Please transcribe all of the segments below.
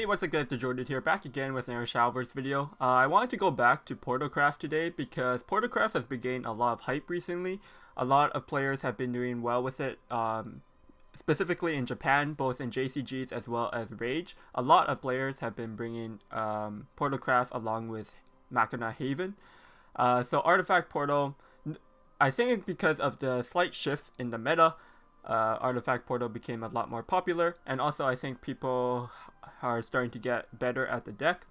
what's up guys, TheJordude here, back again with another Shadowverse video. I wanted to go back to Portalcraft today because Portalcraft has been getting a lot of hype recently. A lot of players have been doing well with it, specifically in Japan, both in JCGs as well as Rage. A lot of players have been bringing Portalcraft along with Machina Haven. So Artifact Portal, I think because of the slight shifts in the meta, Artifact Portal became a lot more popular, and also I think people are starting to get better at the deck.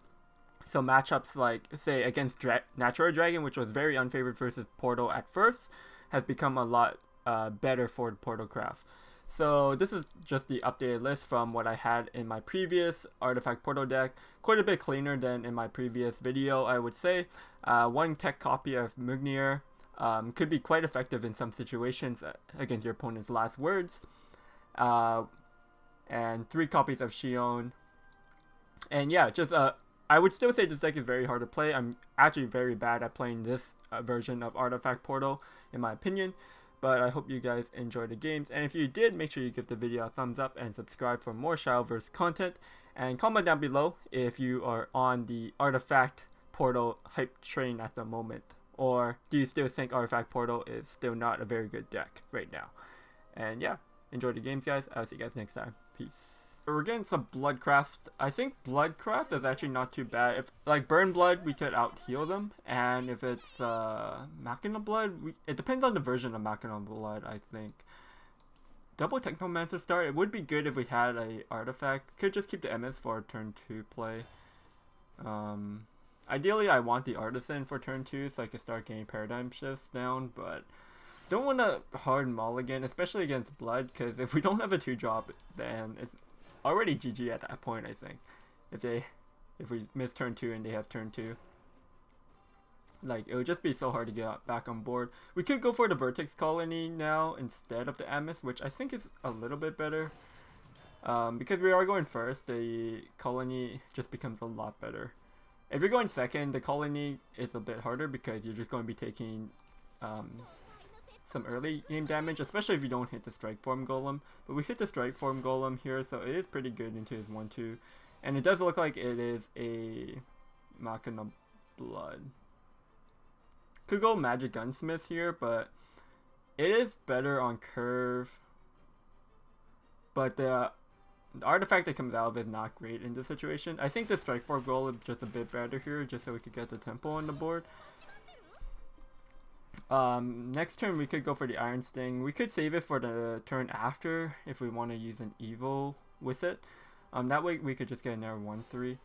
So matchups like, say, against Natural Dragon, which was very unfavored versus Portal at first, has become a lot better for Portalcraft. So this is just the updated list from what I had in my previous Artifact Portal deck. Quite a bit cleaner than in my previous video, I would say. One tech copy of Mugnir could be quite effective in some situations against your opponent's last words. And 3 copies of Shion. And yeah, just I would still say this deck is very hard to play. I'm actually very bad at playing this version of Artifact Portal, in my opinion. But I hope you guys enjoy the games. And if you did, make sure you give the video a thumbs up and subscribe for more Shadowverse content. And comment down below if you are on the Artifact Portal hype train at the moment. Or do you still think Artifact Portal is still not a very good deck right now? And yeah, enjoy the games, guys. I'll see you guys next time. Peace. We're getting some Bloodcraft. I think Bloodcraft is actually not too bad. If like Burn Blood, we could out heal them, and if it's Machina Blood, it depends on the version of Machina Blood. I think double Technomancer start. It would be good if we had a artifact. Could just keep the MS for turn 2 play. Ideally, I want the Artisan for turn 2 so I can start getting paradigm shifts down, but don't want to hard mulligan, especially against Blood, because if we don't have a 2-drop, then it's already GG at that point, I think. If we miss turn 2 and they have turn 2. Like, it would just be so hard to get back on board. We could go for the Vertex Colony now instead of the Amis, which I think is a little bit better. Because we are going first, the Colony just becomes a lot better. If you're going second, the Colony is a bit harder because you're just going to be taking some early game damage, especially if you don't hit the Strike Form Golem. But we hit the Strike Form Golem here, so it is pretty good into his 1-2. And it does look like it is a Machina Blood. Could go Magic Gunsmith here, but it is better on curve. But the artifact that comes out of it is not great in this situation. I think the Strike Form Golem is just a bit better here, just so we could get the tempo on the board. Next turn we could go for the Iron Sting. We could save it for the turn after if we want to use an Evo with it. That way we could just get another 1-3.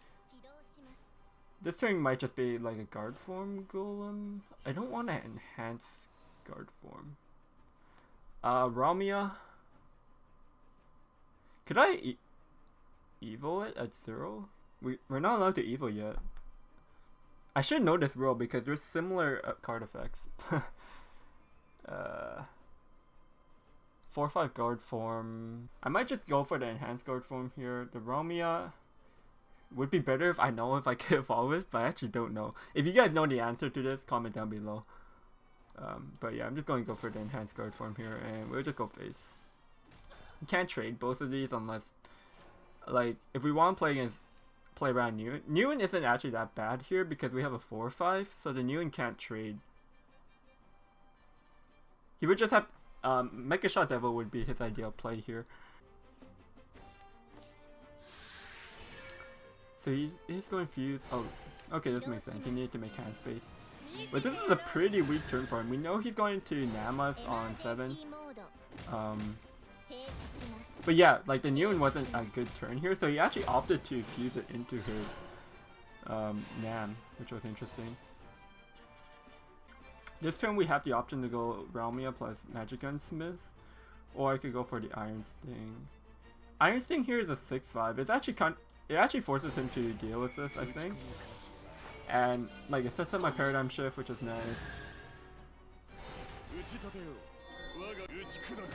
This turn might just be like a Guard Form Golem. I don't want to enhance Guard Form. Ramia. Could I Evo it at 0? We're not allowed to Evo yet. I should know this rule because there's similar card effects. 4-5 Guard Form. I might just go for the Enhanced Guard Form here. The Ramia would be better if I know if I could evolve it, but I actually don't know. If you guys know the answer to this, comment down below. But yeah, I'm just going to go for the Enhanced Guard Form here, and we'll just go face. You can't trade both of these unless, like, if we want to play around Newen. Newen isn't actually that bad here because we have a 4-5, so the Newen can't trade. He would just have Mecha Shot Devil would be his ideal play here. So he's going Fuse. Oh, okay, this makes sense. He needed to make hand space. But this is a pretty weak turn for him. We know he's going to Nam us on 7. But yeah, like the Newen wasn't a good turn here, so he actually opted to fuse it into his Nam, which was interesting. This turn we have the option to go Realmia plus Magic Gunsmith, or I could go for the Iron Sting. Iron Sting here is a 6-5. It's actually it actually forces him to deal with this, I think. And like it sets up my Paradigm Shift, which is nice.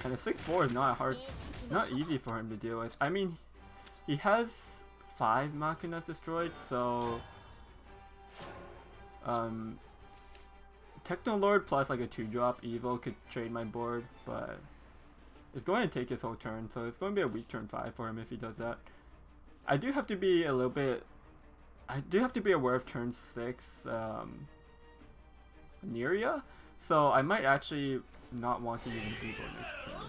And a 6-4 is not easy for him to deal with. I mean, he has 5 Machinas destroyed, so Technolord plus like a 2-drop Evo could trade my board, but it's going to take his whole turn, so it's going to be a weak turn 5 for him if he does that. I do have to be a little bit. I do have to be aware of turn 6 Neria, so I might actually not want to use an Evo next turn.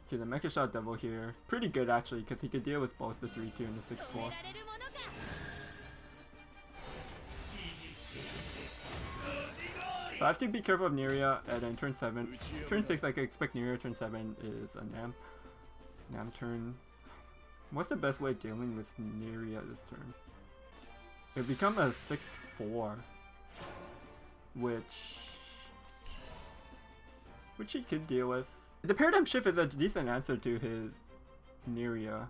Okay, the Mecha Shot Devil here. Pretty good actually, because he could deal with both the 3-2 and the 6-4. So I have to be careful of Neria, and then turn 7. Turn 6 I could expect Neria, turn 7 is a Nam. Nam turn. What's the best way of dealing with Neria this turn? It would become a 6-4. Which he could deal with. The Paradigm Shift is a decent answer to his Neria.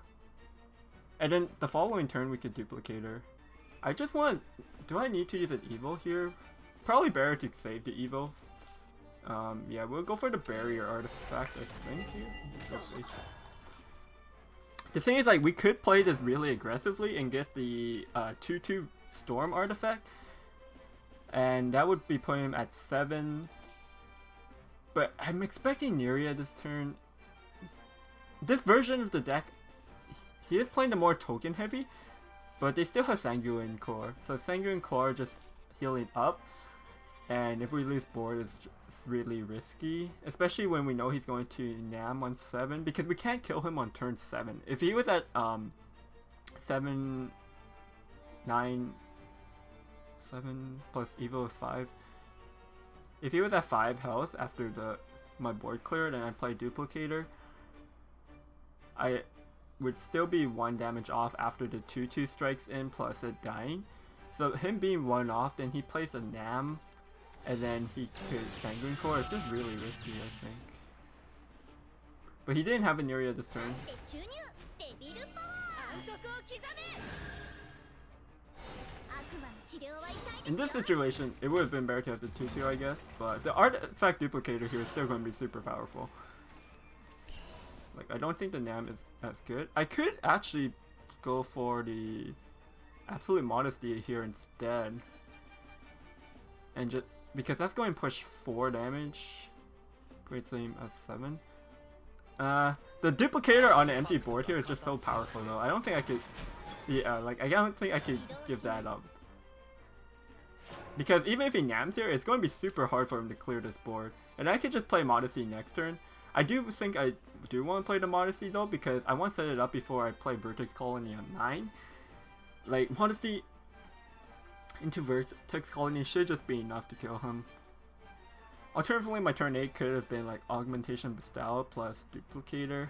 And then the following turn we could duplicate her. I just want... Do I need to use an Evo here? Probably better to save the Evo. Yeah, we'll go for the Barrier Artifact, I think. Here. The thing is, like, we could play this really aggressively and get the 2-2 Storm Artifact. And that would be putting him at 7. But I'm expecting Neria this turn. This version of the deck, he is playing the more token heavy, but they still have Sanguine Core. So Sanguine Core just healing up, and if we lose board it's really risky, especially when we know he's going to Nam on 7, because we can't kill him on turn 7. If he was at 7, 9, 7 plus Evo is 5. If he was at 5 health after my board cleared and I played Duplicator, I would still be 1 damage off after the 2-2 strikes in plus it dying. So him being 1 off, then he plays a Nam, and then he could Sanguine Core. It's just really risky, I think. But he didn't have a Neria this turn. In this situation, it would have been better to have the 2-2, I guess, but the Artifact Duplicator here is still going to be super powerful. Like, I don't think the Nam is as good. I could actually go for the Absolute Modesty here instead. And just, because that's going to push 4 damage. Puts him as 7. The Duplicator on an empty board here is just so powerful though. I don't think I could, yeah, like, I don't think I could give that up. Because even if he Nams here, it's going to be super hard for him to clear this board. And I could just play Modesty next turn. I do think I do want to play the Modesty though, because I want to set it up before I play Vertex Colony on 9. Like, Modesty into Vertex Colony should just be enough to kill him. Alternatively, my turn 8 could have been like Augmentation Bestow plus Duplicator.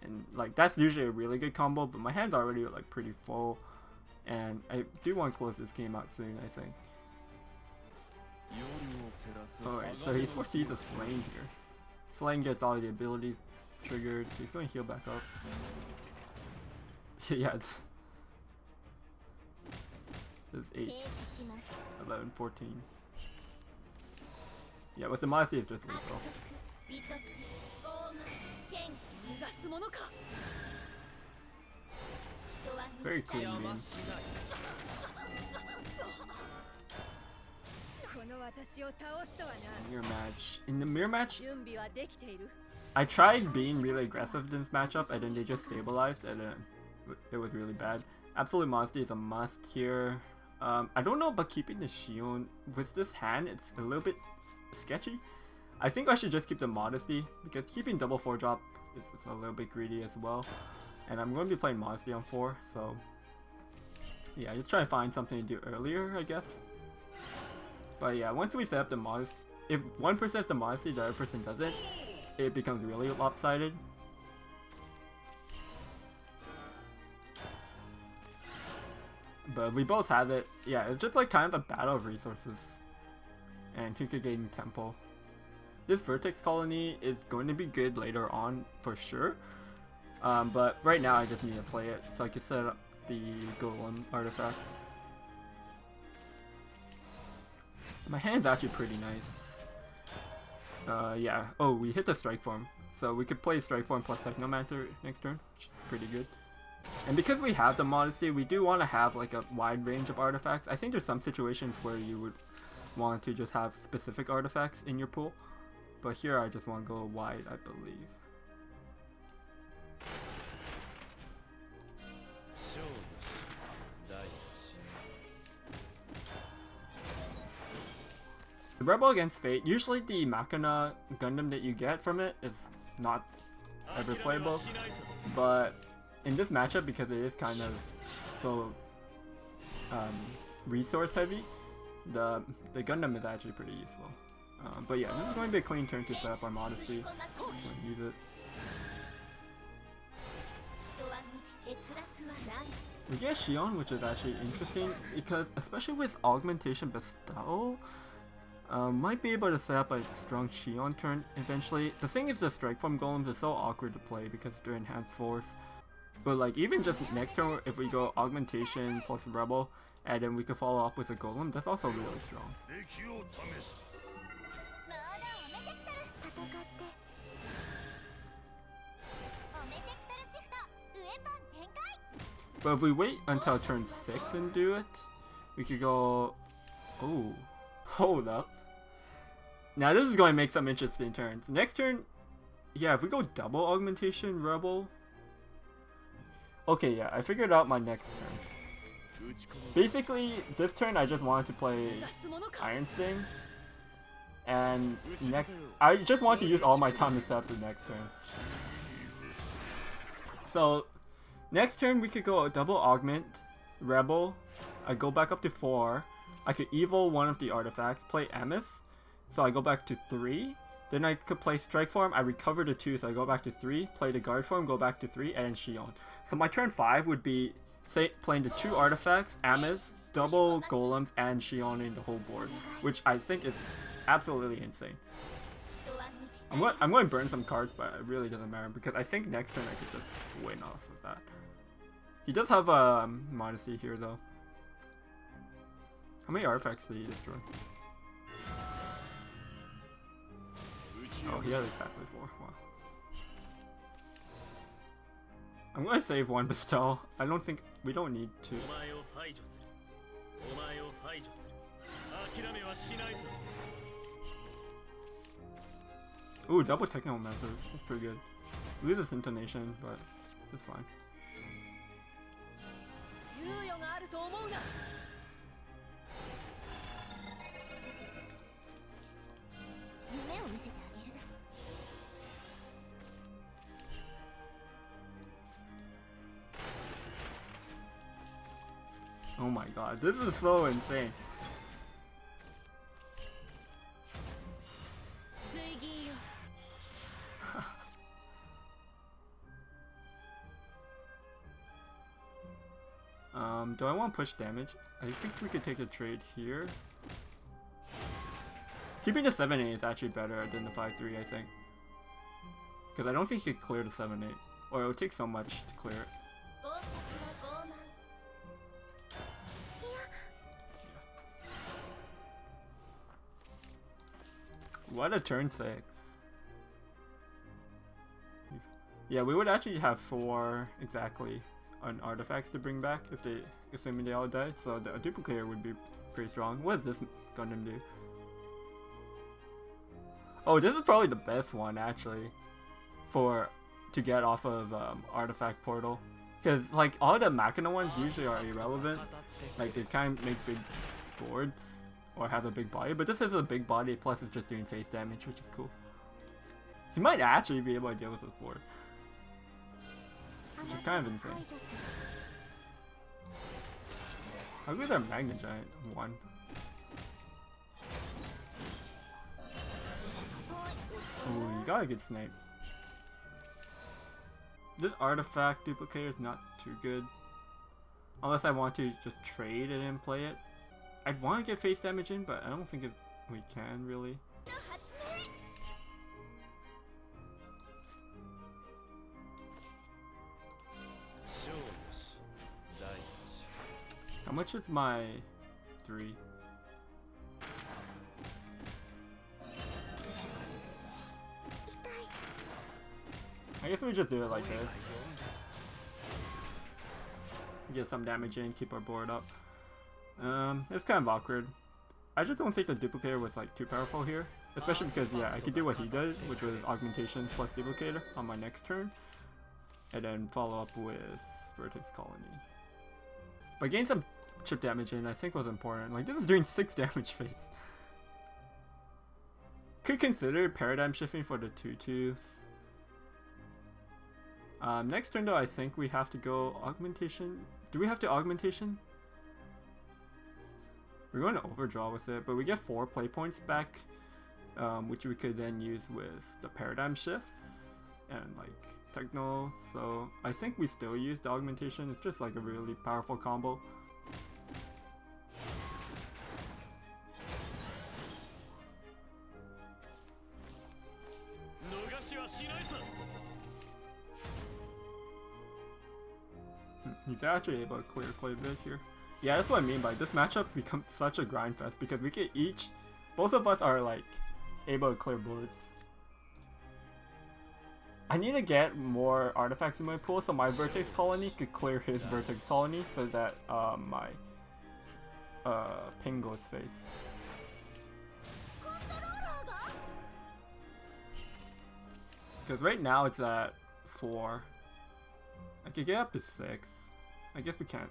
And like, that's usually a really good combo, but my hand's already like pretty full. And I do want to close this game out soon, I think. Alright, so he foresees a Slain here. Slain gets all the ability triggered, so he's going to heal back up. Yeah, it's 8, 11, 14. Yeah, what's the Modesty is just lethal. Very clean game. Mirror match. In the mirror match, I tried being really aggressive in this matchup, and then they just stabilized, and then it was really bad. Absolute Modesty is a must here. I don't know about keeping the Shion. With this hand, it's a little bit sketchy. I think I should just keep the Modesty, because keeping double 4-drop is a little bit greedy as well. And I'm going to be playing Modesty on 4, so yeah, just try to find something to do earlier, I guess. But yeah, once we set up the Modesty, if one person has the Modesty, the other person doesn't, it becomes really lopsided. But if we both have it, yeah, it's just like kind of a battle of resources. And who could gain Tempo. This Vertex Colony is going to be good later on, for sure. But right now I just need to play it, so I can set up the Golem artifacts. My hand's actually pretty nice. Yeah. Oh, we hit the Strike Form. So we could play Strike Form plus Technomancer next turn, which is pretty good. And because we have the Modesty, we do want to have like a wide range of artifacts. I think there's some situations where you would want to just have specific artifacts in your pool. But here I just want to go wide, I believe. Rebel against Fate, usually the Machina Gundam that you get from it is not ever playable, but in this matchup, because it is kind of so resource heavy, the Gundam is actually pretty useful. But yeah, this is going to be a clean turn to set up our Modesty. Use it. We get Shion, which is actually interesting because, especially with Augmentation Bestow, might be able to set up a strong Shion turn eventually. The thing is, the Strike Form Golems are so awkward to play because they're enhanced force. But like, even just next turn, if we go Augmentation plus Rebel, and then we can follow up with a Golem, that's also really strong. But if we wait until turn 6 and do it, we could go... Oh, hold up. Now this is going to make some interesting turns. Next turn, yeah, if we go double Augmentation Rebel... Okay, yeah, I figured out my next turn. Basically, this turn I just wanted to play Iron Sting. And next... I just want to use all my time to set up the next turn. So... Next turn, we could go double Augment, Rebel, I go back up to 4, I could Evil one of the artifacts, play Amos, so I go back to 3, then I could play Strike Form, I recover to 2, so I go back to 3, play the Guard Form, go back to 3, and then Shion. So my turn 5 would be, say, playing the 2 artifacts, Amos, double Golems, and Shion in the whole board, which I think is absolutely insane. I'm going to burn some cards, but it really doesn't matter, because I think next turn I could just win off of that. He does have Modesty here, though. How many artifacts did he destroy? Oh, he has exactly 4. Wow. I'm gonna save one Bestow. I don't think we don't need to. Ooh, double Techno Method. That's pretty good. Loses Intonation, but it's fine. Oh my god, this is so insane. Do I want to push damage? I think we could take a trade here. Keeping the 7-8 is actually better than the 5-3, I think. Because I don't think he could clear the 7-8. Or it would take so much to clear it. What a turn 6. Yeah, we would actually have 4 exactly on artifacts to bring back if they, assuming they all die. So the duplicator would be pretty strong. What does this Gundam do? Oh, this is probably the best one actually to get off of artifact portal, because like all the Machina ones usually are irrelevant. Like they kind of make big boards or have a big body, but this has a big body plus it's just doing face damage, which is cool. He might actually be able to deal with this board, which is kind of insane. How good is our Magnet Giant? 1. Ooh, you got a good snipe. This artifact duplicator is not too good. Unless I want to just trade it and play it. I'd want to get face damage in, but I don't think we can really. How much is my 3? I guess we just do it like this. Get some damage in, keep our board up. It's kind of awkward. I just don't think the duplicator was like too powerful here. Especially because, yeah, I could do what he did, which was augmentation plus duplicator on my next turn. And then follow up with Vertex Colony. But getting some chip damage in I think was important. Like, this is doing 6 damage face. Could consider paradigm shifting for the 2/2. Next turn though, I think we have to go augmentation. Do we have to augmentation? We're going to overdraw with it, but we get 4 play points back, which we could then use with the paradigm shifts and like techno. So I think we still use the augmentation. It's just like a really powerful combo. He's actually able to clear quite a bit here. Yeah, that's what I mean by this matchup becomes such a grind fest because we can each, both of us are like able to clear boards. I need to get more artifacts in my pool so my vertex colony could clear his vertex colony so that my ping goes face. Because right now it's at 4. I could get up to 6. I guess we can't.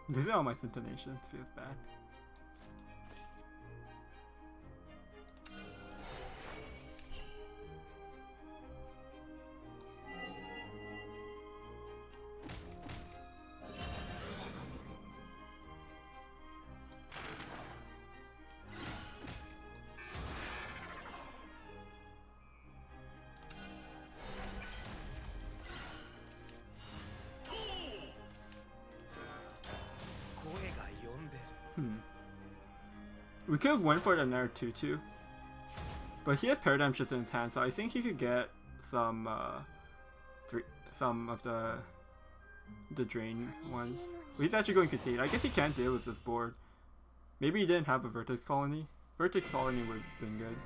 This is how my intonation feels bad. We could have went for the another 2/2, but he has paradigm shifts in his hand, so I think he could get some of the drain ones. But he's actually going to concede. I guess he can't deal with this board. Maybe he didn't have a vertex colony. Vertex colony would have been good.